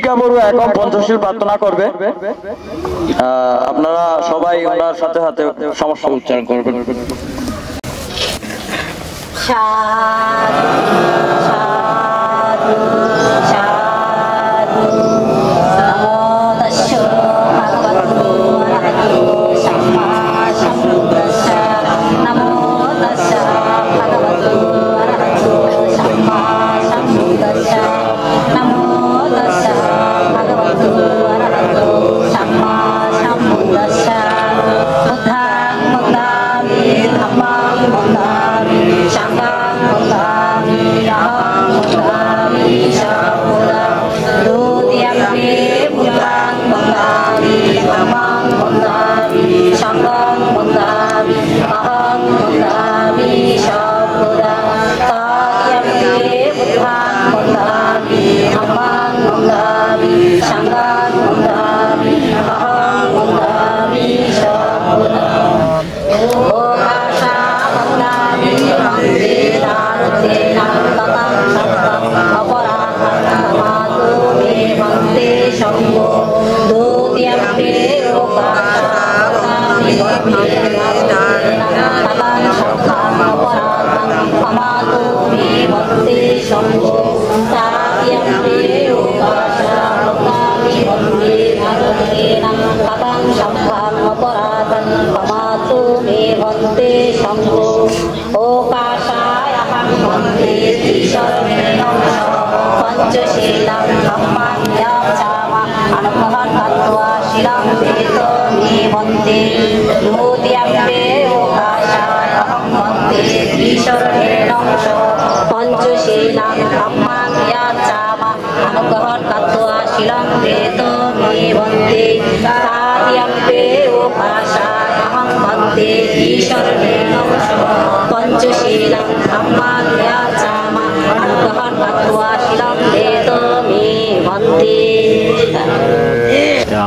শিখা বড়ুয়া এখন পঞ্চশীল প্রার্থনা করবে। আপনারা সবাই ওনার সাথে সাথে সমস্যা উচ্চারণ করবেন।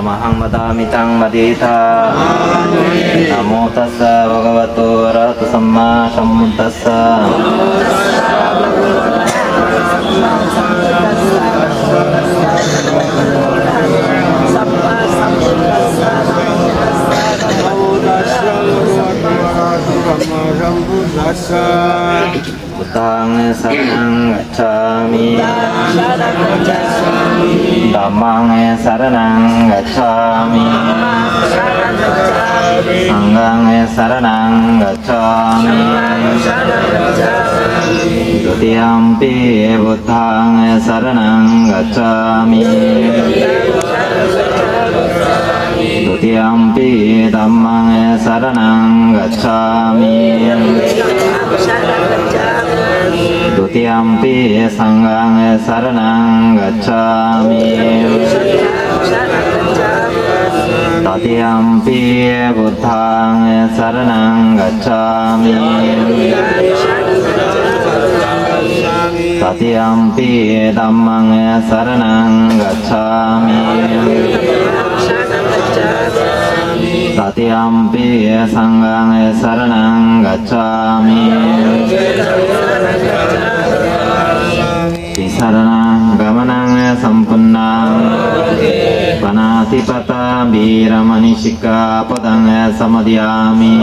Mahang madamitang madita. Namo tassa bhagavato arahato samma sambuddhassa. Buddhang saranang gacchami. Dhammang saranang gacchami. Sanghang saranang gacchami. Dutiyampi buddhang saranang gacchami. Dutiyampi dhammang saranang gacchami. Dutiyampi sanghang saranang gacchami. Tatiyampi buddhang saranang gacchami. Tatiyampi dhammang saranang gacchami. Tatiyampi sanghang saranang gacchami. Saranang gamanang sampunnang panatipata biramani sikkhapadang samadhiyami.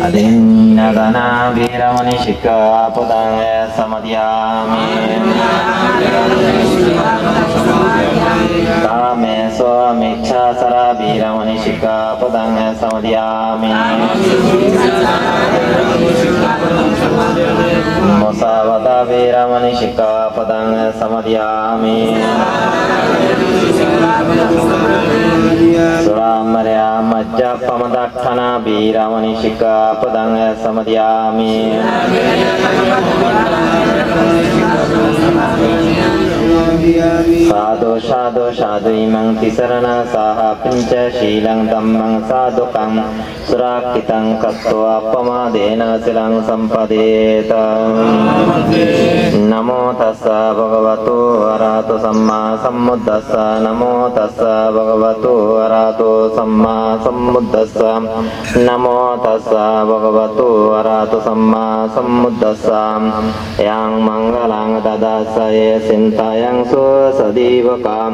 Adinadana biramani sikkhapadang samadhiyami. Kame swamiච්ඡාsara biramani sikkhapadang samadhiyami. Musavada viramani sikkhapadang samadhiyami. Suramarya majjappamadakkhana viramani sikkhapadang samadhiyami. साधु साधु साधु इमं तिसरणा साह पंच शीलं धम्मं साधुकं सुराकितं कत्वा अपमादेन शिलं संपदेत नमो तस्सा भगवतो अरहतो सम्मा सम्बुद्धस्सा नमो तस्सा भगवतो अरहतो सम्मा सम्बुद्धस्सा नमो तस्सा भगवतो अरहतो सम्मा सम्बुद्धस्सा yang manggalang tadasaye sintayang susadivakam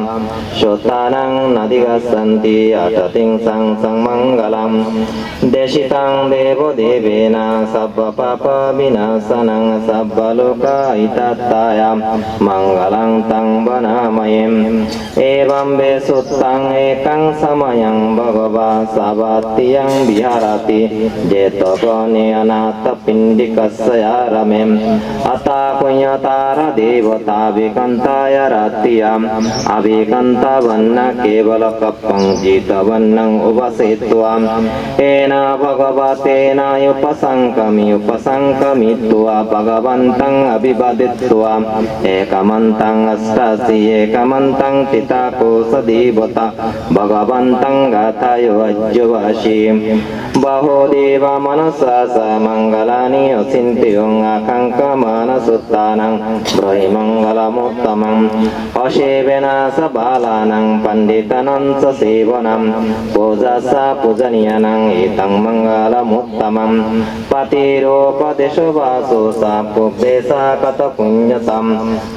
shotanang nadigasanti atating sang sang manggalam desitang devo devena sabba papa binasanang sabba loka itatayam manggalang tang banamayem evam besutang ekang samayang bhagava sabatiyang biharati jetokone anata pindikasya ramem Ata punyatara devata vikantaya ratiyam avikanta vanna kevala kappang jita vannang upasetvam ena bhagavatena upasankamitua bhagavantang abhivaditvam ekamantang astasi ekamantang titako sadevata bhagavantang gatayo ajjavashim baho deva manasa samangalani asintiyong akangkamana suttanang brahimangalamutamam ashevena sabalanang panditanam sasevanam pujasa pujaniyanang itang mangalamuttamam patiropadesho vaso sapupesa katapunyatam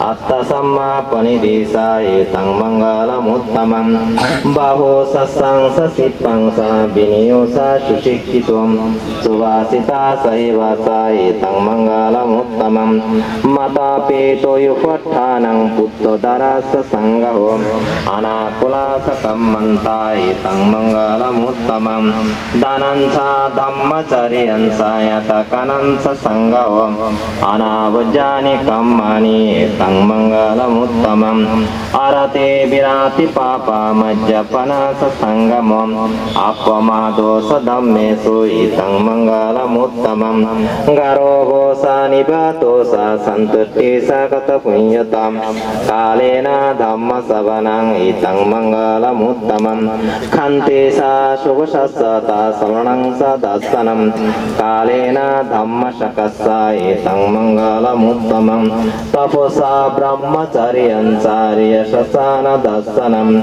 atta samma panidisa itang mangalamuttamam baho sasang sasipang sa biniyo sa shushikkitum suvasita sahivasa itang mangalamuttamam mata peto yufattanang putto darasa sangaho anakula sakamanta itang mangalamuttamam danansa dhammacariyansa yatakanansa sangaho anavajjani kammani itang mangalamuttamam arate birati papa majjapanasa sangamam appamado sadammesu itang mangalamuttamam garoho sanibato sa santutti sa katapunyatam kalena dhamma savanang itang mangalamuttamam khante sa shubhasasata savanang sa dasanam kalena dhamma shakassa itang mangalamuttamam taposa brahmacariyan sarya shasana dasanam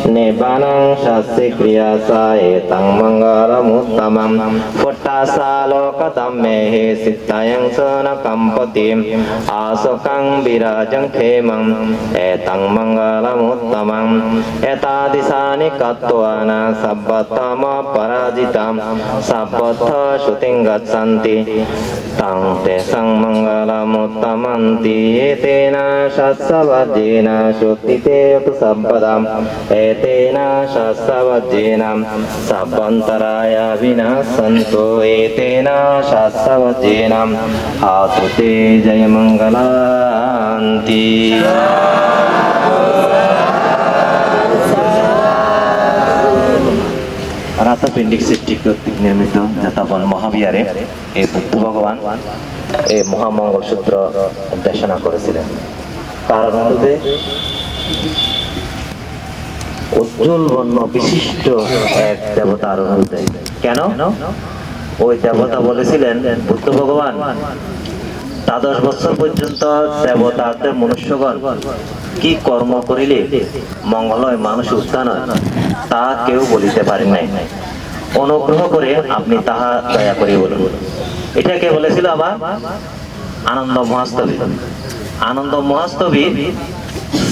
nebbanang shasya kriyasa itang mangalamuttamam puttasa lokadhammehi sittayang sana kampatim asokang birajang khemam etang mangalamuttamam etadisani kattuana sabbatama parajitam sabbatha shuting gatsanti tang tesang mangalamuttamam etena shassavajjena shuttite sabpadam etena shassavajjena sabbantaraya vinasanto etena shassavajjena hatute jayamangalanti রাতা পেন্ডিক সৃষ্টি কর্তৃক নির্মিত যথাপন মহাবিহারে এই বুদ্ধ ভগবান এই মহামঙ্গল সূত্র দেশনা করেছিলেন। কারণ হচ্ছে উজ্জ্বল বর্ণ বিশিষ্ট এক দেবতার অনুযায়ী। কেন? ওই দেবতা বলেছিলেন বুদ্ধ ভগবান দ্বাদশ বছর পর্যন্ত দেবতাদের মনুষ্যগণ কি কর্ম করিলে মঙ্গল হয়, মানুষ উত্থান হয়, তা কেউ বলিতে পারেন নাই। অনুগ্রহ করে আপনি তাহা দয়া করে বলুন। এটা কে বলেছিল? আবার আনন্দ মহাস্তবী। আনন্দ মহাস্তবী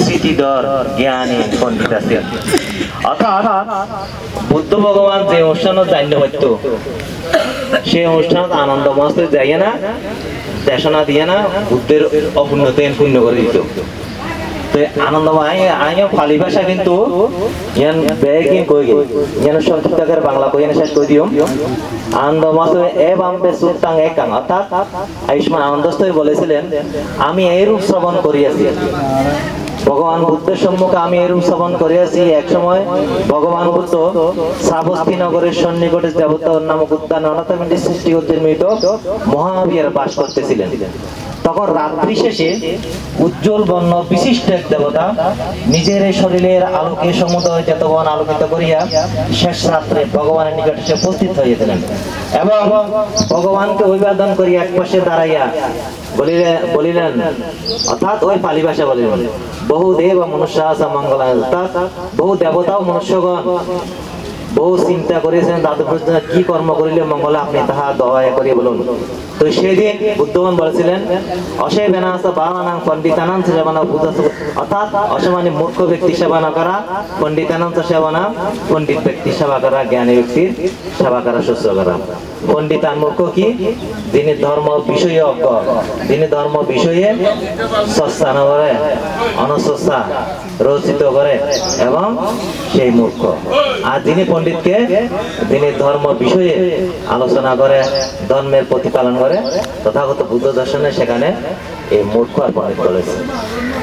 স্মৃতিধর জ্ঞানী পণ্ডিত আছেন। অর্থাৎ বুদ্ধ ভগবান যে অনুষ্ঠানত জান্য পাইত সেই অনুষ্ঠানত আনন্দ মহাস্তবী যাইয়া না, দেশনা দিয়ে না, বুদ্ধের অপূর্ণতে পূর্ণ করে দিত। আনন্দময় আইন ফালি ভাষা কিন্তু ইয়ান বেগিন কই গে ইয়ান সংক্ষিপ্ত করে বাংলা কইনে শেষ কই দিও। আনন্দময় এ বাম্বে সুতাং একাং, অর্থাৎ আয়ুষ্মান আনন্দস্থই বলেছিলেন আমি এই রূপ শ্রবণ করিয়াছি। ভগবান বুদ্ধের সম্মুখে আমি এই রূপ শ্রবণ করিয়াছি। এক সময় ভগবান বুদ্ধ শ্রাবস্তী নগরের সন্নিকটে দেবতা নামক উদ্যানে অনাথ সৃষ্টি করতে মহাবীর বাস করতেছিলেন। তখন রাত্রি শেষে উজ্জ্বল বর্ণ বিশিষ্ট এক দেবতা নিজের এই শরীরের আলোকে সমুদয় চেতবন আলোকিত করিয়া শেষ রাত্রে ভগবানের নিকটে এসে উপস্থিত হইয়াছিলেন এবং ভগবানকে অভিবাদন করিয়া এক পাশে দাঁড়াইয়া বলিলেন অর্থাৎ ওই পালি ভাষা বলিলেন, বহু দেব মনুষ্য মঙ্গল, অর্থাৎ বহু দেবতা ও মনুষ্যগণ বহু চিন্তা করেছেন দাদু কি কর্ম করিলে মঙ্গল, আপনি তাহা দয়া করিয়া বলুন। তো সেদিন বুদ্ধগণ বলেছিলেন অসে বেনাস বানানাং পণ্ডিতানাং সেবানা, অর্থাৎ অসে মানে মূর্খ ব্যক্তি সেবা না করা, পণ্ডিতানাং সেবা না পণ্ডিত ব্যক্তি সেবা করা, জ্ঞানী ব্যক্তির সেবা করা, সুস্থ করা। পণ্ডিত আর মূর্খ কি? যিনি ধর্ম বিষয়ে অজ্ঞ, যিনি ধর্ম বিষয়ে সস্তা না করে অনসস্তা রচিত করে এবং সেই মূর্খ। আর যিনি পণ্ডিতকে যিনি ধর্ম বিষয়ে আলোচনা করে ধর্মের প্রতিপালন করে তথাগত বুদ্ধ দর্শনে সেখানে এই মূর্খ আর পণ্ডিত বলেছে।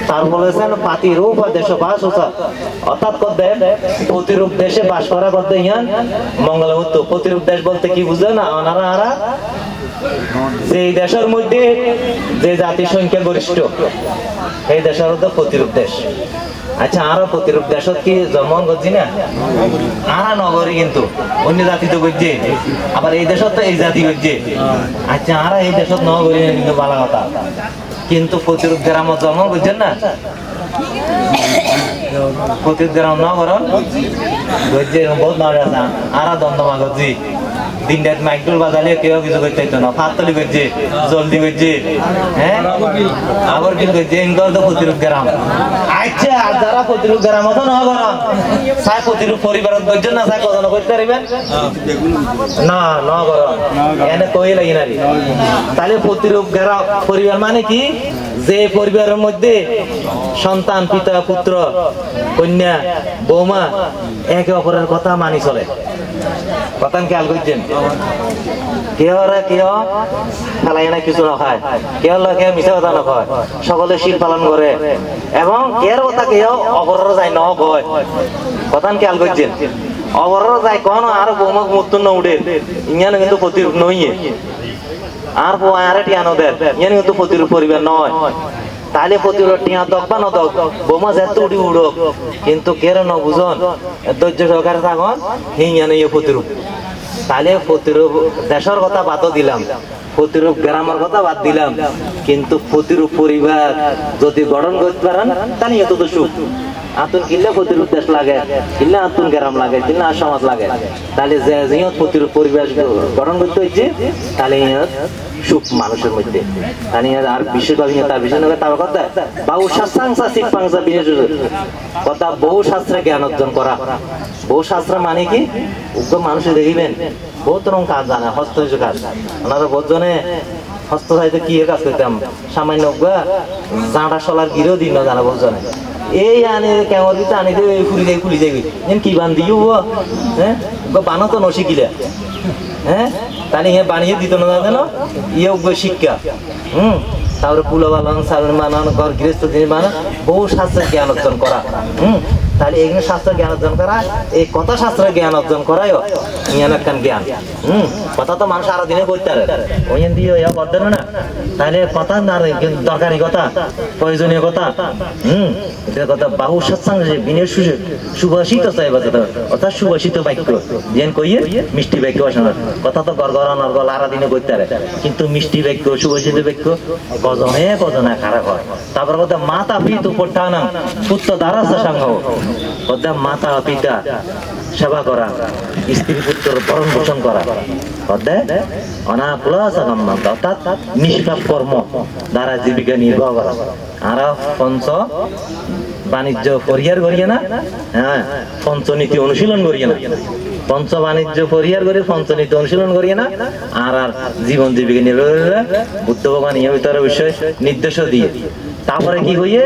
তার বলেছেন পাতিরূপ দেশ বাস, অর্থাৎ করতে প্রতিরূপ দেশে বাস করা করতে ইয়ান মঙ্গল হতো। প্রতিরূপ দেশ বলতে কি বুঝে না? ওনারা যে দেশের মধ্যে যে জাতি সংখ্যা গরিষ্ঠ এই দেশের হতো প্রতিরূপ দেশ। আচ্ছা, আরো প্রতিরূপ দেশত কি জন্মগ্রহণ করছি না? আরা নগরী কিন্তু অন্য জাতি তো করছে, আবার এই দেশত তো এই জাতি করছে। আচ্ছা, আরা এই দেশত নগরী কিন্তু ভালো কথা, কিন্তু প্রতিরূপ গ্রামত জন্ম করছেন না? প্রতিরূপ গ্রাম নগরণ করছে বহুত নয় আছে। আরা দমদমা করছি দিন রাত মাইকডোল বাজালে কেউ কিছু করতে হইতো না, ফাতলি করছে জলদি করছে, হ্যাঁ আবার কি করছে ইনকাল তো প্রতিরূপ গ্রাম। আচ্ছা, আর যারা প্রতিরূপ গ্রাম মতো না করা সাই প্রতিরূপ পরিবারত করছেন না, সাই কত করতে পারিবেন না? না করা এনে কই লাগি না। তাহলে প্রতিরূপ গ্রাম পরিবার মানে কি? যে পরিবারের মধ্যে সন্তান, পিতা, পুত্র, কন্যা, বৌমা একে অপরের কথা মানি চলে। কথা খেয়াল করছেন? কেউ খেলাই না কিছু নখায়, কেউ মিশা কথা নখায়, সকলে শীল পালন করে এবং কের কথা কেউ অপরের যায় ন কয়। কথা খেয়াল করছেন? অপরের যায় কন আর বৌমাক মূর্তি ন উঠে ইয়ানো কিন্তু প্রতিরূপ নইয়ে, আর আরে টিয়ানো দেয় ইয়ানো কিন্তু প্রতিরূপ পরিবার নয়। তাহলে প্রতিরূপ টিয়া দক বা নদক বোমা যেত উড়ি উড়ক, কিন্তু কের ন বুঝন ধৈর্য সহকারে থাকুন হিয়ানো ইয়ে প্রতিরূপ। তাহলে প্রতিরূপ দেশের কথা বাদও দিলাম, প্রতিরূপ গ্রামের কথা বাদ দিলাম, কিন্তু প্রতিরূপ পরিবার যদি গঠন করতে পারেন তাহলে এত তো সুখ। আতুন কিনলে প্রতিরূপ দেশ লাগে, কিনলে আতুন গ্রাম লাগে, কিনলে আর সমাজ লাগে। তাহলে যে প্রতিরূপ পরিবেশ গঠন করতে হচ্ছে তাহলে সুখ মানুষের মধ্যে। আর বিশেষভাবে তার বিশেষ তার কথা বহু শাস্ত্রাংশা শিক্ষাংশা বিশেষ কথা, বহু শাস্ত্রে জ্ঞান অর্জন করা। বহু শাস্ত্র মানে কি? মানুষে দেখিবেন বহুত রকম কাজ জানে, হস্ত কাজ। ওনারা বহুত জনে হস্ত সাহিত্য কি কাজ করতাম, সামান্য জাঁটা সলার গিরেও দিন না জানা বহুত জনে। এই আনে কেমন দিতে আনি দেবে খুলি যাবি কি বান্ধি হ্যাঁ বানো তো নশিকিলে, হ্যাঁ তাহলে বানিয়ে দিত না জানো ইয়ে শিক্ষা। তারপরে পুলো বানান, সালন বানান, ঘর গৃহস্থ জিনিস বানান, বহু শাস্ত্রের জ্ঞান অর্জন করা। তাহলে এখানে শাস্ত্রের জ্ঞান অর্জন করা, এই কথা শাস্ত্রের জ্ঞান অর্জন করাই ইয়ান একখান জ্ঞান। কথা তো মানুষ আরো দিনে করতে পারে, ওই দিয়ে ইয়া করতে না। তাহলে কথা না দরকারি কথা, প্রয়োজনীয় কথা, কথা বাহু সৎসঙ্গ বিনয় সুভাষিত অর্থাৎ সুভাষিত বাক্য যেন কইয়ে মিষ্টি বাক্য কথা তো গড়গড়া নরগল আরা দিনে করতে পারে, কিন্তু মিষ্টি বাক্য সুভাষিত বাক্য কজনে খারাপ হয়। তারপর কথা মাতা পিতু পঠানা পুত্র দ্বারা সাঙ্গ, কথা মাতা পিতা সেবা করা, স্ত্রী পুত্র ভরণ পোষণ করা, অর্থাৎ নিষ্পাপ কর্ম দ্বারা জীবিকা নির্বাহ করা। আর পঞ্চ বাণিজ্য পরিহার করিয়ে না, হ্যাঁ পঞ্চনীতি অনুশীলন করিয়ে না, পঞ্চ বাণিজ্য পরিহার করে পঞ্চনীতি অনুশীলন করিয়ে না। আর জীবন জীবিকা নির্বাহ করে বুদ্ধ ভগবান ইয়ে ভিতরে বিষয় নির্দেশ দিয়ে তারপরে কি হইয়ে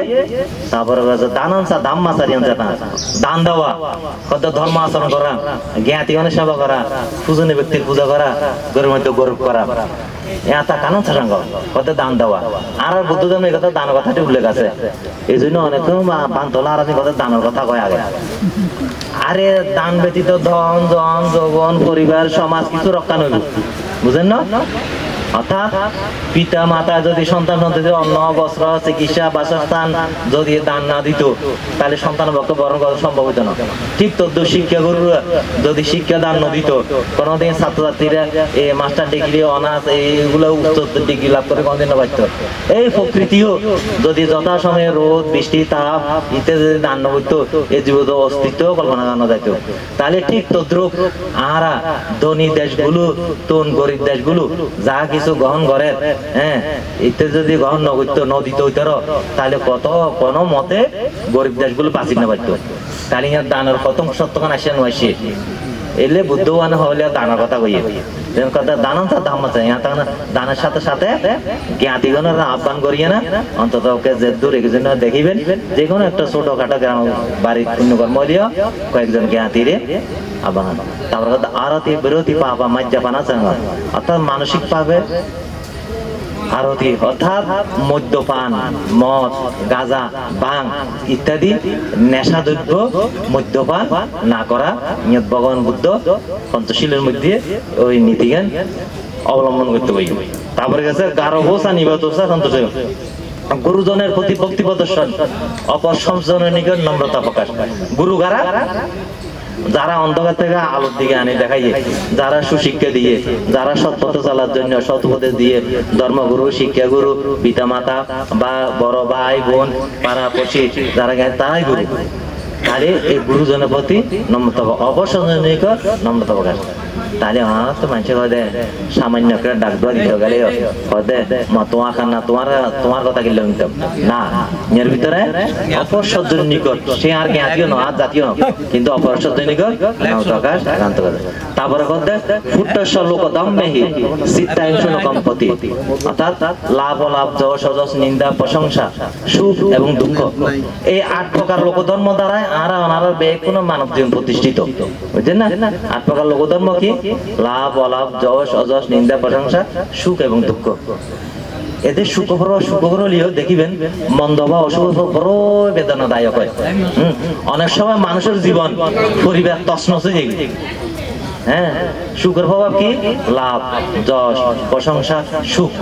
তারপরে দান দেওয়া, কত ধর্ম আচরণ করা, জ্ঞাতি সেবা করা, পূজনীয় ব্যক্তির পূজা করা, গরুর মধ্যে গৌরব করা, এটা কানন সাঙ্গ কত দান দেওয়া। আর বুদ্ধ ধর্মে এই কথা দানের কথাটি উল্লেখ আছে। এই জন্য অনেক বান্তলা আর কথা দানের কথা কয় আগে। আরে দান ব্যতীত ধন জন যৌবন পরিবার সমাজ কিছু রক্ষা নইব, বুঝেন না? অর্থাৎ পিতা মাতা যদি সন্তান সন্ততির অন্ন বস্ত্র চিকিৎসা বাসস্থান যদি দান না দিত তাহলে সন্তানের পক্ষে বরণ করা সম্ভব হতো না। ঠিক তদ্রুপ শিক্ষাগুরুরা যদি শিক্ষা দান না দিত, কোনোদিন ছাত্রছাত্রীরা এই মাস্টার ডিগ্রি অনার্স এইগুলো উচ্চ ডিগ্রি লাভ করে কোনোদিন না পারত। এই প্রকৃতিও যদি যথাসময়ে রোদ বৃষ্টি তাপ ইত্যাদি যদি দান না হইতো এই জীবন অস্তিত্ব কল্পনা করা যাইত। তাহলে ঠিক তদ্রুপ আরা ধনী দেশগুলো তুন গরিব দেশগুলো যা কিছু গ্রহণ করে, হ্যাঁ, ইত্যাদি যদি গ্রহণ না করতো নদীত হইতো তাহলে কত কোনো মতে গরিব দেশগুলো বাঁচিয়ে না পারতো। তাহলে দানের প্রথম সত্যখান আসে নয় এলে বুদ্ধবান হলে দানের কথা কইয়ে কথা দান দাম আছে দানের সাথে সাথে জ্ঞাতিগণের আহ্বান করিয়ে না অন্তত ওকে যে দূর একজন দেখিবেন, যে কোনো একটা ছোটখাটো গ্রাম বাড়ির পুণ্যকর্ম হইলেও কয়েকজন জ্ঞাতিরে আহ্বান। তারপরে আরতি বিরতি পাপা মাজ্জাপান আছে, অর্থাৎ মানসিক পাবে আরতি অর্থাৎ মদ্যপান মদ গাঁজা ভাং ইত্যাদি নেশা দ্রব্য মদ্যপান না করা ভগবান বুদ্ধ পঞ্চশীলের মধ্যে ওই নীতিজ্ঞান অবলম্বন করতে পারি। তারপরে গেছে গারভোসা নিবাতোসা সন্তোষ গুরুজনের প্রতি ভক্তি প্রদর্শন অপর সংশোধনের নিকট নম্রতা প্রকাশ। গুরু গারা যারা অন্ধকার থেকে আলোর দিকে আনে দেখাইয়ে, যারা সুশিক্ষা দিয়ে, যারা সৎপথে চলার জন্য সৎপথে দিয়ে ধর্মগুরু শিক্ষাগুরু পিতা মাতা বা বড় ভাই বোন পাড়াপড়শি যারা জ্ঞান তারাই গুরু। তাহলে এই গুরুজনের প্রতি নম্রতা অবসরের নিকট নম্রতা প্রকাশ। তাহলে আমার তো মানুষের কদে সামান্য একটা ডাক দেওয়া দিতে গেলে কদে তোমার খান না তোমার কথা কিনলে নিতাম না, এর ভিতরে অপরশব্দের নিকট সে আর জ্ঞাতীয় নয় আর জাতীয় নয়, কিন্তু অপরশব্দের নিকট প্রকাশ জানত কথা। তারপরে কদে ফুটস্ব লোকদম মেহি চিত্তাংশ কম্পতি, অর্থাৎ লাভ অলাভ যশ অযশ নিন্দা প্রশংসা সুখ এবং দুঃখ এই 8 প্রকার লোকধর্ম দ্বারাই আর ওনারা বে কোনো মানব জীবন প্রতিষ্ঠিত, বুঝছেন না? 8 প্রকার লোকধর্ম কি? লাভ অলাভ যশ অযশ নিন্দা প্রশংসা সুখ এবং দুঃখ। এদের সুখবর হলেও দেখিবেন মন্দ বা অশুভ বড় বেদনাদায়ক হয়। অনেক সময় মানুষের জীবন পরিবার তছনছ হয়ে যায়। হ্যাঁ, সুখের প্রভাব কি? লাভ যশ প্রশংসা সুখ,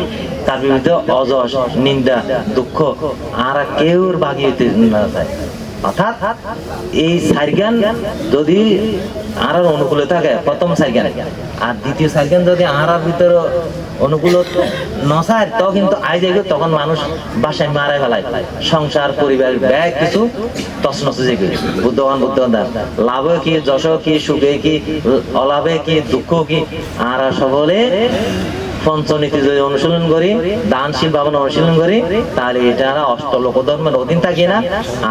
তার বিরুদ্ধে অযশ নিন্দা দুঃখ আর কেউ বাগিয়ে না যায়। অর্থাৎ এই সাইজ্ঞান যদি আর অনুকূলে থাকে প্রথম সাইজ্ঞান, আর দ্বিতীয় সাইজ্ঞান যদি আর ভিতরে অনুকূল নসায় তো কিন্তু আই যাইবে, তখন মানুষ বাসায় মারাই ফেলায় সংসার পরিবার ব্যয় কিছু তছনছ যে বুদ্ধবান লাভে কি যশ কি সুখে কি অলাভে কি দুঃখ কি আর সকলে পঞ্চনীতি যদি অনুশীলন করি দানশীল ভাবনা অনুশীলন করি তাহলে এটা অষ্টলোকধর্মের অধীন থাকি না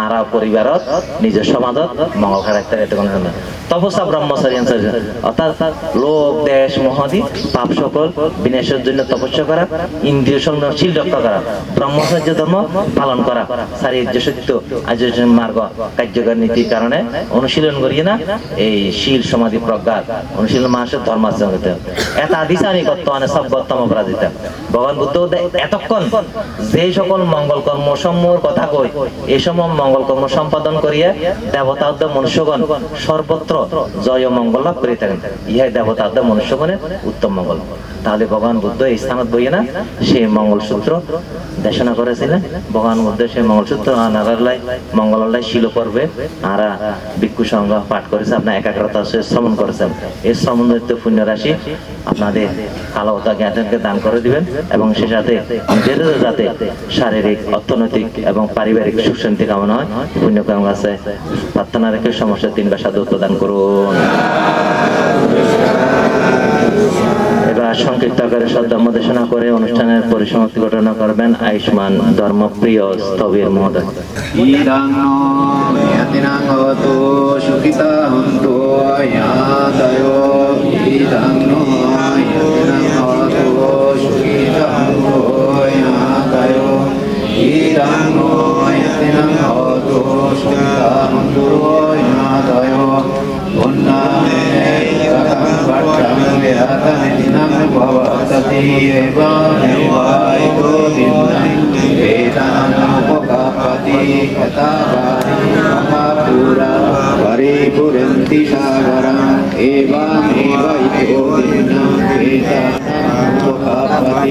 আর পরিবারত নিজের সমাজত মঙ্গল খারাক্তার এতে কোনো তপস্যা ব্রহ্মচর্য অর্থাৎ লোক দেশ মহাদি পাপ সকল বিনাশের জন্য তপস্যা করা, ইন্দ্রিয় সংশীল রক্ষা করা, ব্রহ্মচর্য ধর্ম পালন করা, শারীরিক সত্য আয়োজন মার্গ কার্যকর নীতির কারণে অনুশীলন করিয়ে না এই শীল সমাধি প্রজ্ঞা অনুশীলন মানুষের ধর্মাচরণ হতে হবে। এত আদিসানি বর্তমানে সব বর্তম অপরাধিত ভগবান বুদ্ধ এতক্ষণ যে সকল মঙ্গল কর্ম সমূহের কথা কই এই সময় মঙ্গল কর্ম সম্পাদন করিয়া দেবতা মনুষ্যগণ সর্বত্র জয় মঙ্গল লাভ করে থাকেন। ইহাই দেবতা মনুষ্যগণের উত্তম মঙ্গল। তাহলে ভগবান বুদ্ধ এই স্থানত বইয়ে না সেই মঙ্গলসূত্র দেশনা করেছিলেন। ভগবান বুদ্ধ সেই মঙ্গলসূত্র নারালাই মঙ্গলালয় শিল পর্বে আর ভিক্ষু সংঘ পাঠ করেছে, আপনার একাগ্রতা শ্রমণ করেছেন। এই শ্রমণিত পুণ্য রাশি আপনাদের কালতা জ্ঞানকে দান করে দিবেন এবং সে সাথে নিজেদের যাতে শারীরিক অর্থনৈতিক এবং পারিবারিক সুখ শান্তি কামনা হয় পুণ্যকর্ম আছে প্রার্থনা রেখে সমস্যা 3 বার সাধু প্রদান করুন। এবার সংক্ষিপ্ত আকারে সদ্ধর্ম দেশনা করে অনুষ্ঠানের পরিসমাপ্তি ঘটনা করবেন আয়ুষ্মান ধর্মপ্রিয় স্থবির মহোদয়। परिपुरन्ति सागरम् एवमेव इतो दिनं वेदानामुपकापति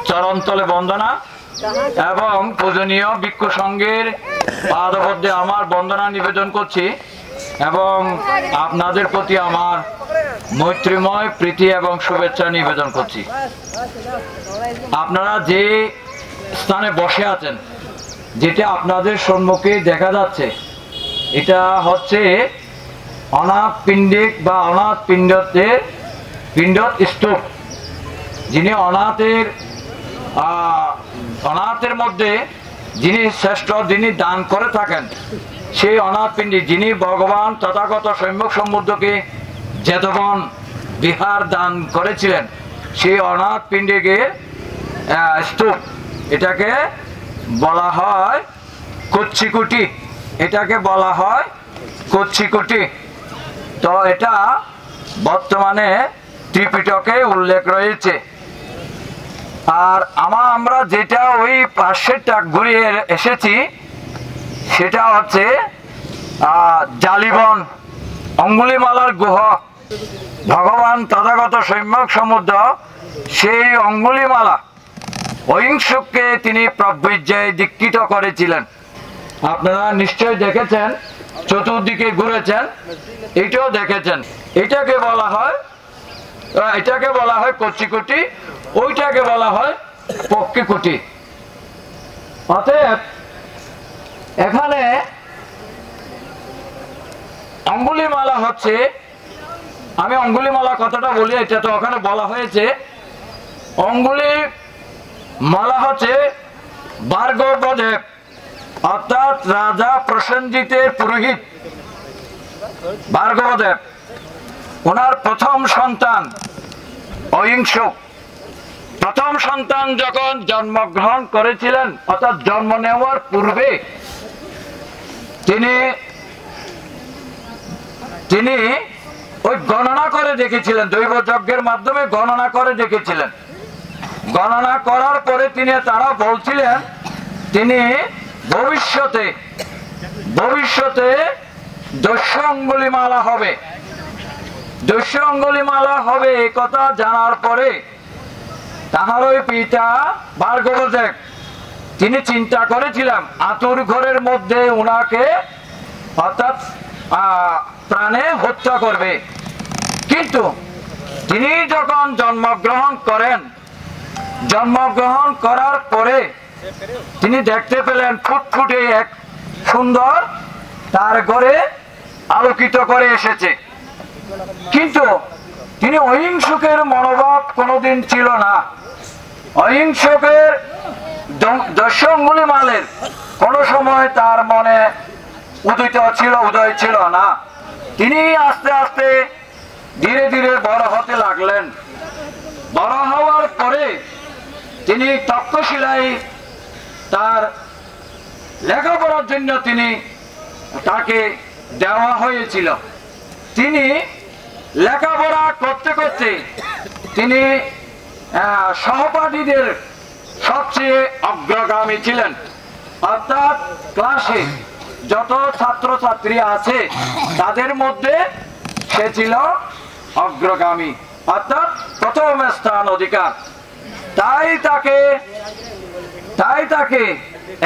চরণতলে বন্দনা এবং পূজনীয় ভিক্ষু সংঘের পাদপদ্মে আমার বন্দনা নিবেদন করছি এবং আপনাদের প্রতি আমার মৈত্রীময় প্রীতি এবং শুভেচ্ছা নিবেদন করছি। আপনারা যে স্থানে বসে আছেন, যেটা আপনাদের সম্মুখে দেখা যাচ্ছে, এটা হচ্ছে অনাথ পিণ্ডিক বা অনাথ পিণ্ড স্তূপ। যিনি অনাথের মধ্যে যিনি শ্রেষ্ঠ, যিনি দান করে থাকেন, সেই অনাথ পিণ্ডি যিনি ভগবান তথাগত সম্যক সমুদ্রকে যেতবন বিহার দান করেছিলেন, সেই অনাথ পিণ্ডিকের স্তূপ। এটাকে বলা হয় কচ্ছিকুটি, এটাকে বলা হয় কচ্ছিকুটি। তো এটা বর্তমানে ত্রিপিটকে উল্লেখ রয়েছে। আর আমরা যেটা ওই পাশেরটা ঘুরিয়ে এসেছি, সেটা হচ্ছে জালিবন অঙ্গুলিমালার গুহ। ভগবান তথাগত সম্যক সমুদ্র সেই অঙ্গুলিমালা অহিংসুককে তিনি প্রবৃজ্জায় দীক্ষিত করেছিলেন। আপনারা নিশ্চয়ই দেখেছেন, চতুর্দিকে ঘুরেছেন, এটাও দেখেছেন। এটাকে বলা হয় কচ্ছিকুটি, ওইটাকে বলা হয় পক্ষীকুটি। অতএব এখানে অঙ্গুলিমালা হচ্ছে, আমি অঙ্গুলিমালা কথাটা বলি, এটা তো ওখানে বলা হয়েছে। অঙ্গুলি মালা হচ্ছে ভার্গবদেব অর্থাৎ রাজা প্রসেনজিতের পুরোহিত ভার্গবদেব, ওনার প্রথম সন্তান অহিংসুক। প্রথম সন্তান যখন জন্মগ্রহণ করেছিলেন অর্থাৎ জন্ম নেওয়ার পূর্বে তিনি ওই গণনা করে দেখেছিলেন, দৈব যজ্ঞের মাধ্যমে গণনা করে দেখেছিলেন। গণনা করার পরে তারা বলছিলেন তিনি ভবিষ্যতে 200 অঙ্গুলিমালা হবে, 200 অঙ্গুলিমালা হবে। এই কথা জানার পরে তাহার ওই পিতা ভার্গবদেব তিনি চিন্তা করেছিলেন আতুর ঘরের মধ্যে উনাকে অর্থাৎ প্রাণে হত্যা করবে। কিন্তু তিনি যখন জন্মগ্রহণ করেন, জন্মগ্রহণ করার পরে তিনি দেখতে পেলেন ফুটফুটে এক সুন্দর তার ঘরে আলোকিত করে এসেছে। কিন্তু তিনি অহিংসুকের মনোভাব কোনোদিন ছিল না। অহিংসুকের 200 অঙ্গুলিমালের কোনো সময় তার মনে উদয় ছিল না। তিনি আস্তে আস্তে ধীরে ধীরে বড় হতে লাগলেন। বড় হওয়ার পরে তিনি তক্ষশিলায় তার লেখাপড়ার জন্য তাকে দেওয়া হয়েছিল। তিনি লেখাপড়া করতে করতে তিনি সহপাঠীদের সবচেয়ে অগ্রগামী ছিলেন। অর্থাৎ ক্লাসে যত ছাত্রছাত্রী আছে তাদের মধ্যে সে ছিল অগ্রগামী, অর্থাৎ প্রথম স্থান অধিকার। তাই তাকে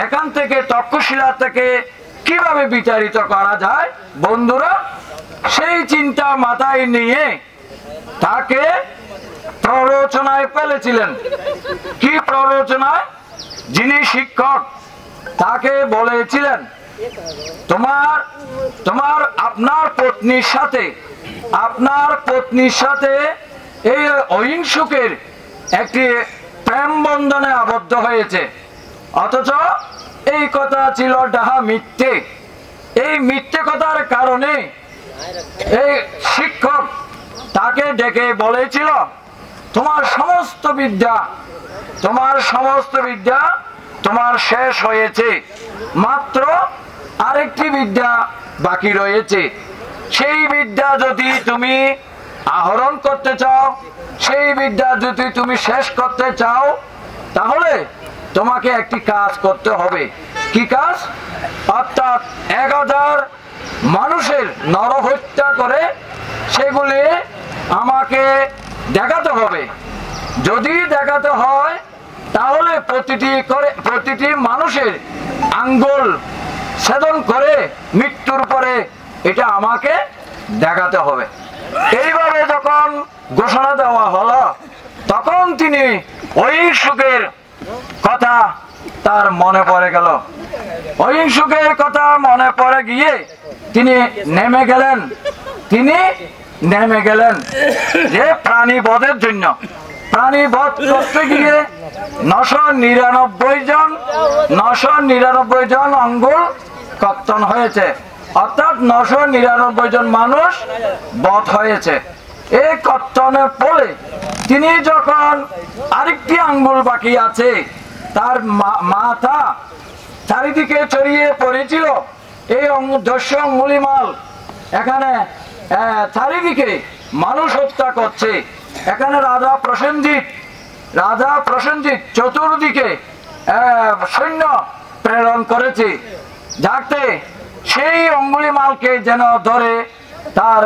এখান থেকে তক্ষশিলা থেকে কিভাবে বিতাড়িত করা যায়, বন্ধুরা সেই চিন্তা মাথায় নিয়ে তাকে প্ররোচনায় ফেলেছিলেন। কি প্ররোচনায়? যিনি শিক্ষক তাকে বলেছিলেন আপনার পত্নীর সাথে এই অহিংসুকের একটি প্রেম বন্ধনে আবদ্ধ হয়েছে, অথচ এই কথা ছিল ডাহা মিথ্যে। এই মিথ্যে কথার কারণে এই শিক্ষক তাকে ডেকে বলেছিল তোমার সমস্ত বিদ্যা তোমার শেষ হয়েছে, মাত্র আরেকটি বিদ্যা বাকি রয়েছে। সেই বিদ্যা যদি তুমি আহরণ করতে চাও, সেই বিদ্যা যদি তুমি শেষ করতে চাও, তাহলে তোমাকে একটি কাজ করতে হবে। কি কাজ? অর্থাৎ 1000 মানুষের নরহত্যা করে সেগুলি আমাকে দেখাতে হবে। যদি দেখাতে হয় তাহলে প্রতিটি মানুষের আঙ্গুল ছেদন করে মৃত্যুর পরে এটা আমাকে দেখাতে হবে। এইভাবে যখন ঘোষণা দেওয়া হলো তখন তিনি অহিংসুকের কথা তার মনে পড়ে গেল। অহিংসুকের কথা মনে পড়ে গিয়ে তিনি নেমে গেলেন যে প্রাণী বধের জন্য। প্রাণী বধ করতে গিয়ে 999 জন আঙ্গুল কর্তন হয়েছে, অর্থাৎ 999 জন মানুষ বধ হয়েছে। এই কর্তনের ফলে তিনি যখন আরেকটি আঙ্গুল বাকি আছে, তার মাথা চারিদিকে ছড়িয়ে পড়েছিল এই 200 অঙ্গুলিমাল এখানে চারিদিকে মানুষ হত্যা করছে। এখানে রাজা প্রসেনজিৎ চতুর্দিকে সৈন্য প্রেরণ করেছে, যাতে সেই অঙ্গুলিমালকে যেন ধরে তার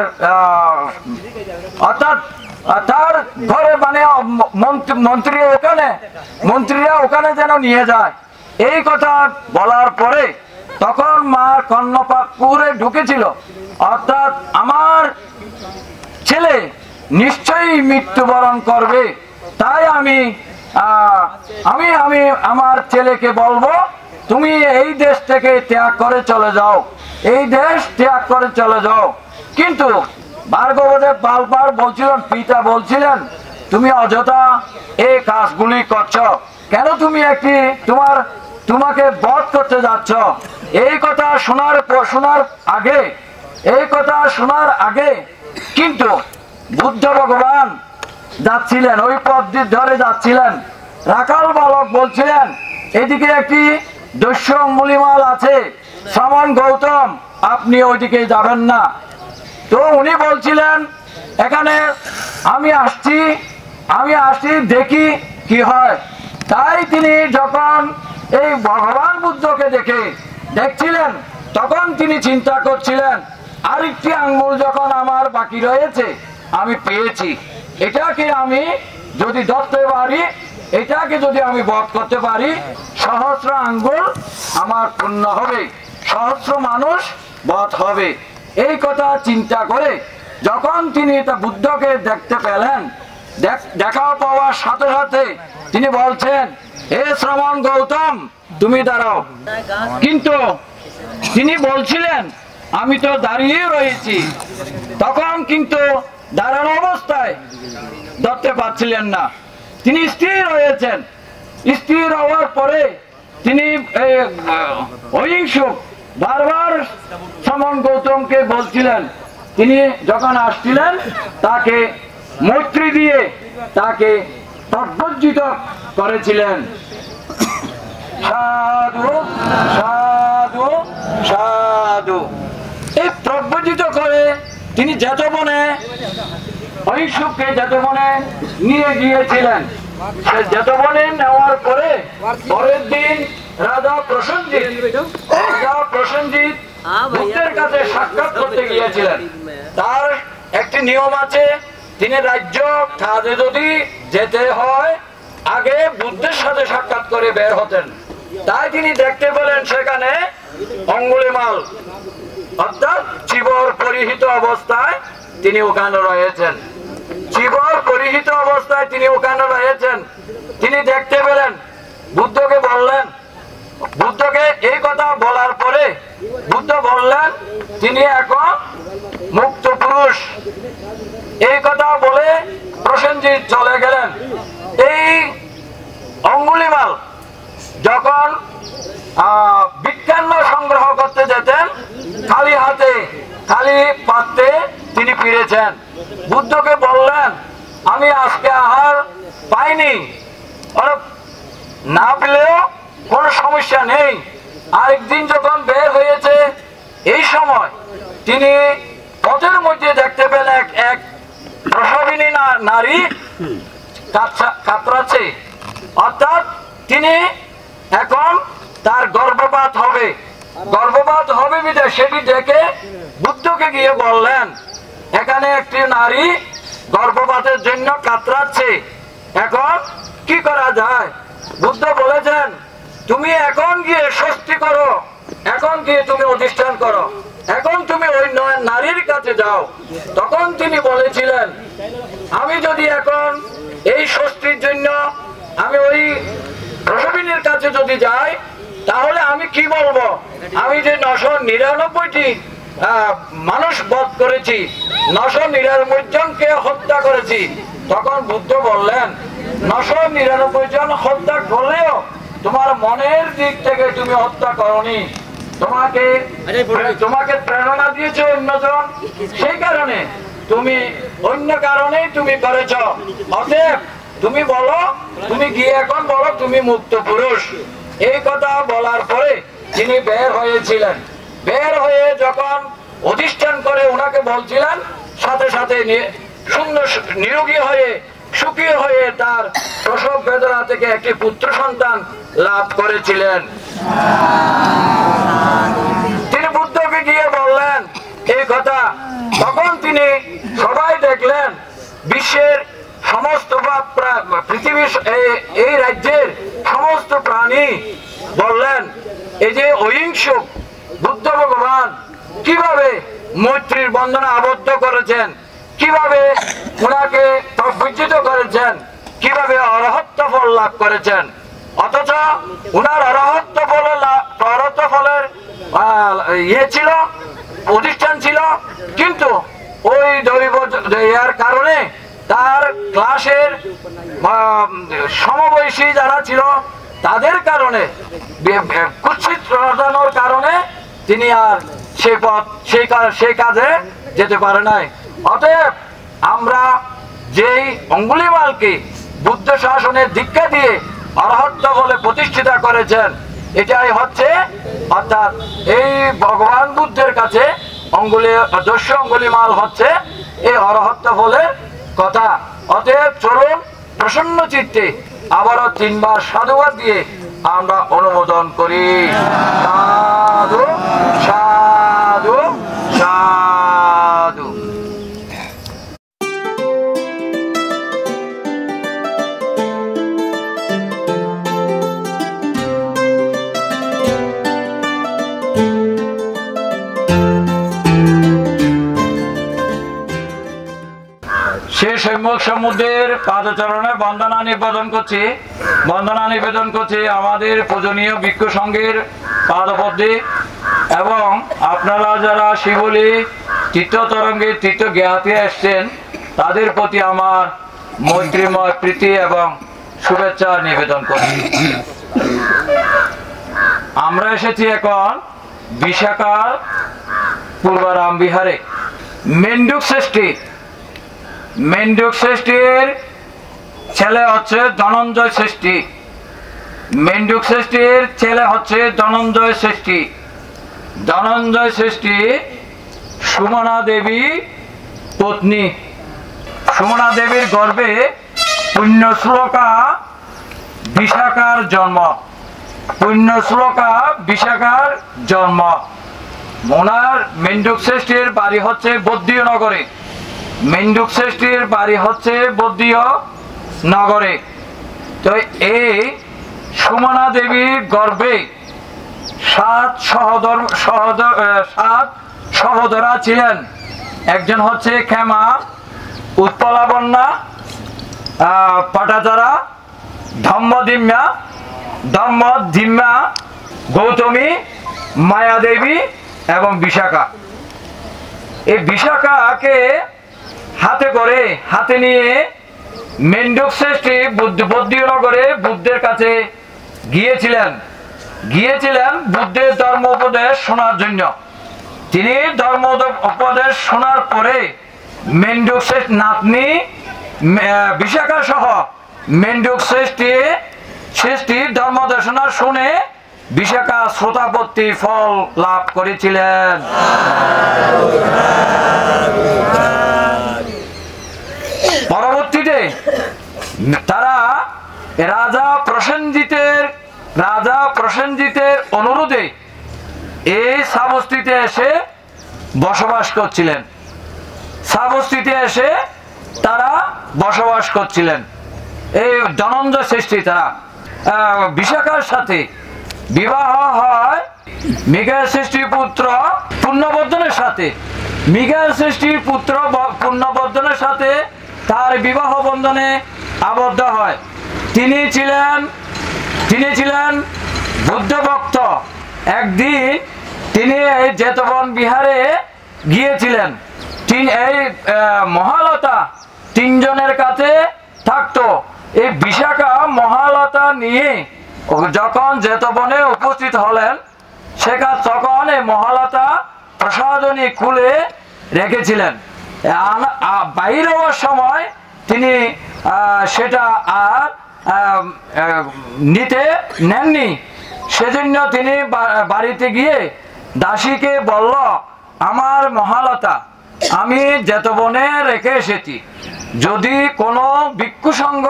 ঘরে মানে মন্ত্রীরা ওখানে যেন নিয়ে যায়। এই কথা বলার পরে তখন মা কর্ণপাক পুরে ঢুকেছিল, অর্থাৎ আমার ছেলে নিশ্চয়ই মৃত্যুবরণ করবে, তাই আমি আমার ছেলেকে বলবো তুমি এই দেশ থেকে ত্যাগ করে চলে যাও, এই দেশ ত্যাগ করে চলে যাও। কিন্তু ভার্গবদেব বারবার বলছিলেন, পিতা বলছিলেন, তুমি অযথা এই কাজগুলি করছো কেন? তুমি তোমাকে বধ করতে যাচ্ছ। এই কথা শোনার আগে কিন্তু বুদ্ধ ভগবান যাচ্ছিলেন, ওই পথ ধরে যাচ্ছিলেন। রাখাল বালক বলছিলেন, এদিকে একটি দস্যু অঙ্গুলিমাল আছে, শ্রমণ গৌতম, আপনি ওইদিকে যাবেন না। তো উনি বলছিলেন, এখানে আমি আসছি দেখি কি হয়। তাই তিনি যখন এই ভগবান বুদ্ধকে দেখছিলেন, তখন তিনি চিন্তা করছিলেন, আরেকটি আঙ্গুল যখন আমার বাকি রয়েছে আমি পেয়েছি, এটাকে আমি যদি ধরতে পারি, এটাকে যদি আমি বধ করতে পারি, সহস্র আঙ্গুল আমার পূর্ণ হবে, সহস্র মানুষ বধ হবে। এই কথা চিন্তা করে যখন তিনি এটা বুদ্ধকে দেখতে পেলেন, দেখা পাওয়ার সাথে সাথে তিনি বলছেন, হে শ্রমণ গৌতম, তুমি দাঁড়াও। কিন্তু তিনি বলছিলেন, আমি তো দাঁড়িয়ে রয়েছি। তখন কিন্তু দাঁড়ানো অবস্থায় ধরতে পারছিলেন না, তিনি স্থির হয়েছেন। স্থির হওয়ার পরে তিনি অহিংসুক বারবার শ্রমণ গৌতমকে বলছিলেন, তিনি যখন আসছিলেন তাকে মৈত্রী দিয়ে তাকে প্রজ্বলিত করেছিলেন। সাধু সাধু সাধু, এই প্রজ্বলিত করে তিনি যেতবনে অহিংসুককে যেতবনে নিয়ে গিয়েছিলেন। সে যেতবনে নেওয়ার পরে পরের দিন রাজা প্রসেনজিৎ বুদ্ধের কাছে সাক্ষাৎ করতে গিয়েছিলেন। তার একটি নিয়ম আছে, তিনি রাজ্য কাজে যদি যেতে হয় আগে বুদ্ধের সাথে সাক্ষাৎ করে বের হতেন। তাই তিনি দেখতে পেলেন সেখানে অঙ্গুলিমাল, অর্থাৎ চিবর পরিহিত অবস্থায় তিনি ওখানে রয়েছেন। চিবর পরিহিত অবস্থায় তিনি ওখানে রয়েছেন। তিনি দেখতে পেলেন, বুদ্ধকে বললেন, বুদ্ধকে এই কথা বলার পরে বুদ্ধ বললেন, তিনি এখন মুক্ত পুরুষ। এই কথা বলে প্রসেনজিৎ চলে গেলেন। এই অঙ্গুলিমাল যখন বিজ্ঞান সংগ্রহ করতে যেতেন, খালি হাতে খালি পাত্রে তিনি ফিরেছেন। বুদ্ধকে বললেন, আমি আজকে আহার পাইনি, না পেলেও কোনো সমস্যা নেই। আরেকদিন যখন বের হয়েছে, এই সময় তিনি পথের মধ্যে দেখতে পেলেন এক প্রসবিনী নারী কাতরাচ্ছে, অর্থাৎ তিনি এখন তার গর্ভপাত হবে বিধে সেটি দেখে বুদ্ধকে গিয়ে বললেন, এখানে একটি নারী গর্ভপাতের জন্য কাতরাচ্ছে, এখন কি করা যায়? বুদ্ধ বলেছেন, তুমি এখন গিয়ে স্বস্তি করো, এখন গিয়ে তুমি অধিষ্ঠান করো, এখন তুমি ওই নারীর কাছে যাও। তখন তিনি বলেছিলেন, আমি যদি এখন এই স্বস্তির জন্য আমি ওই প্রসবিনীর কাছে যদি যাই, তাহলে আমি কি বলবো? আমি যে 999টি মানুষ বধ করেছি, 999 জনকে হত্যা করেছি। তখন বুদ্ধ বললেন, 999 জন হত্যা করলেও তোমার মনের দিক থেকে তুমি হত্যা করনি, তোমাকে প্রেরণা দিয়েছে অন্যজন, সেই কারণে তুমি অন্য কারণেই তুমি করেছ। অতএব তুমি বলো, তুমি গিয়ে এখন বলো তুমি মুক্ত পুরুষ। এই কথা বলার পরে তিনি বের হয়েছিলেন। বের হয়ে যখন অধিষ্ঠান করে ওনাকে বলছিলেন, সাথে সাথে সুন্দর নিরোগী হয়ে সুখী হয়ে তার প্রসব বেদনা থেকে একটি পুত্র সন্তান লাভ করেছিলেন। তিনি বুদ্ধকে গিয়ে বললেন এই কথা। তখন তিনি সবাই দেখলেন, বিশ্বের সমস্ত পৃথিবীর এই রাজ্যের সমস্ত প্রাণী বললেন, এই যে অহিংসুক বুদ্ধ ভগবান কিভাবে মৈত্রীর বন্ধনে আবদ্ধ করেছেন, কিভাবে ওনাকে প্রবুজ্জিত করেছেন, কিভাবে অরহত্ব ফল লাভ করেছেন। অথচ ওনার অরহত্ব ফল ইয়ে ছিল, প্রতিষ্ঠান ছিল, কিন্তু ওই দৈব এর কারণে তার ক্লাসের সমবয়সী যারা ছিল তাদের কারণে কুৎসিত রটানোর কারণে তিনি আর সেই পথ সেই কাজে যেতে পারে নাই। অতএব আমরা যেই অঙ্গুলিমালকে বুদ্ধ শাসনের দীক্ষা দিয়ে অরহত্ত বলে প্রতিষ্ঠিত করেছেন, এটাই হচ্ছে অর্থাৎ এই ভগবান বুদ্ধের কাছে দস্যু অঙ্গুলিমাল হচ্ছে এই অরহত্ত বলে কথা। অতএব চলুন প্রসন্ন চিত্তে আবারও 3 বার সাধুবাদ দিয়ে আমরা অনুমোদন করি। সাধু সাধু সাধু। শেষ সম্যক সমুদ্রের পাদচরণে বন্দনা নিবেদন করছি আমাদের পূজনীয় ভিক্ষু সংঘের পাদপদ্মে, এবং আপনারা যারা শিবলী তীর্থতরঙ্গে তীর্থ জ্ঞাতে এসছেন তাদের প্রতি আমার মৈত্রীময় প্রীতি এবং শুভেচ্ছা নিবেদন করছি। আমরা এসেছি এখন বিশাখার পূর্বারাম বিহারে। মেন্ডুক শ্রেষ্ঠীর ছেলে হচ্ছে ধনঞ্জয় শ্রেষ্ঠী। মেন্ডুক শ্রেষ্ঠীর ছেলে হচ্ছে ধনঞ্জয় শ্রেষ্ঠী। ধনঞ্জয় শ্রেষ্ঠী সুমনা দেবী পত্নী। সুমনা দেবীর গর্ভে পুণ্যশ্লোকা বিশাখার জন্ম। ওনার মেন্ডুক শ্রেষ্ঠীর বাড়ি হচ্ছে বদ্রীনগরে। তো এই সুমনা দেবীর গর্ভে 7 সহোদরা ছিলেন। একজন হচ্ছে ক্ষেমা, উৎপলাবন্যা, পটাচারা, ধম্মধিম্যা, গৌতমী, মায়াদেবী এবং বিশাখা। এই বিশাখাকে হাতে নিয়ে মেন্ডুক শ্রেষ্ঠী বদ্রীনগরে বুদ্ধের কাছে গিয়েছিলেন বুদ্ধের ধর্ম উপদেশ শোনার জন্য। তিনি ধর্ম উপদেশ শোনার পরে মেন্ডুক নাতনি বিশাখা সহ মেন্ডুক শ্রেষ্ঠী ধর্ম দেশনা শুনে বিশাখা শ্রোতাপত্তি ফল লাভ করেছিলেন। পরবর্তীতে তারা রাজা প্রসেনজিতের অনুরোধে এই শ্রাবস্তিতে এসে বসবাস করছিলেন। এই ধনঞ্জয় শ্রেষ্ঠী তারা বিশাখার সাথে বিবাহ হয় মৃগয়া শ্রেষ্ঠীর পুত্র পুণ্যবর্ধনের সাথে তার বিবাহ বন্ধনে আবদ্ধ হয়। তিনি ছিলেন বুদ্ধ ভক্ত। একদিন তিনি এই জেতবন বিহারে গিয়েছিলেন। এই মহালতা 3 জনের কাছে থাকতো। এই বিশাখা মহালতা নিয়ে যখন জেতবনে উপস্থিত হলেন, তখন এই মহালতা প্রসাদনী খুলে রেখেছিলেন। বাইরে হওয়ার সময় তিনি সেটা আর নিতে নেননি। সেজন্য তিনি বাড়িতে গিয়ে দাসীকে বলল, আমার মহালতা আমি জেতবনে রেখে এসেছি, যদি কোনো ভিক্ষু সংঘ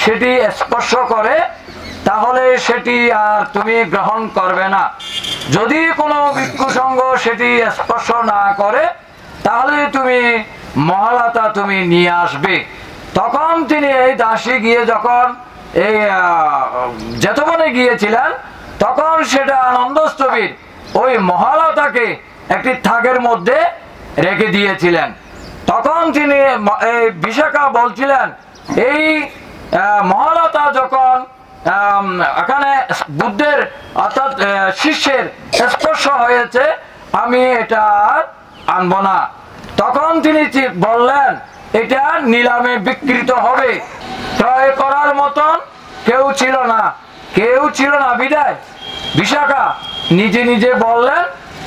সেটি স্পর্শ করে তাহলে সেটি আর তুমি গ্রহণ করবে না। যদি কোনো ভিক্ষু সংঘ সেটি স্পর্শ না করে তাহলে তুমি মহালতা তুমি নিয়ে আসবে। তখন তিনি এই দাসী গিয়ে যখন এই জেতবনে গিয়েছিলেন, তখন সেটা আনন্দস্থবির ওই মহালতাকে একটি থাকের মধ্যে রেখে দিয়েছিলেন। তখন তিনি এই বিশাখা বলছিলেন, এই মহালতা যখন এখানে বুদ্ধের অর্থাৎ শিষ্যের স্পর্শ হয়েছে, আমি এটা আর আনবো না। তখন তিনি বললেন এটা নিলামে বিক্রিত হবে। ক্রয় করার মতন কেউ ছিল না বিদায় বিশাখা নিজে নিজে বললেন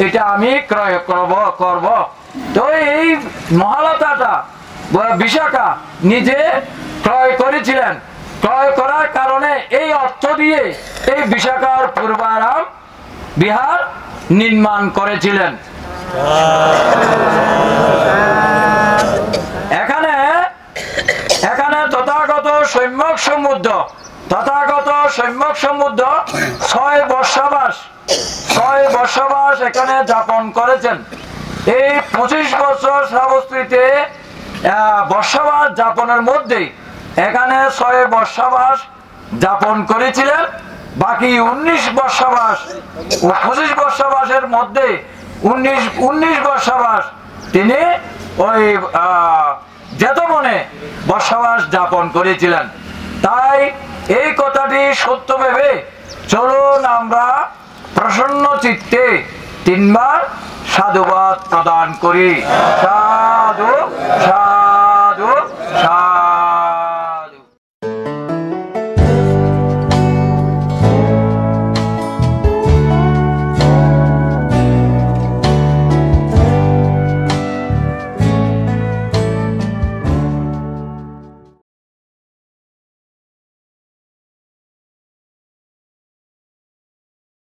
এটা আমি ক্রয় করব। তো এই মহালতাটা বিশাখা নিজে ক্রয় করেছিলেন। ক্রয় করার কারণে এই অর্থ দিয়ে এই বিশাখার পূর্বারাম বিহার নির্মাণ করেছিলেন। এখানে তথাগত সম্যক সমুদ্র 6 বর্ষবাস এখানে যাপন করেছেন। এই 25 বছর শ্রাবস্তীতে বর্ষবাস যাপনের মধ্যে এখানে 6 বর্ষবাস যাপন করেছিলেন। বাকি 19 বর্ষবাস 25 বর্ষবাসের মধ্যে 19 বর্ষবাস তিনি ওই জেতবনে বর্ষবাস যাপন করেছিলেন। তাই এই কথাটি সত্য ভেবে চলুন আমরা প্রসন্ন চিত্তে 3 বার সাধুবাদ প্রদান করি। সাধু সাধু।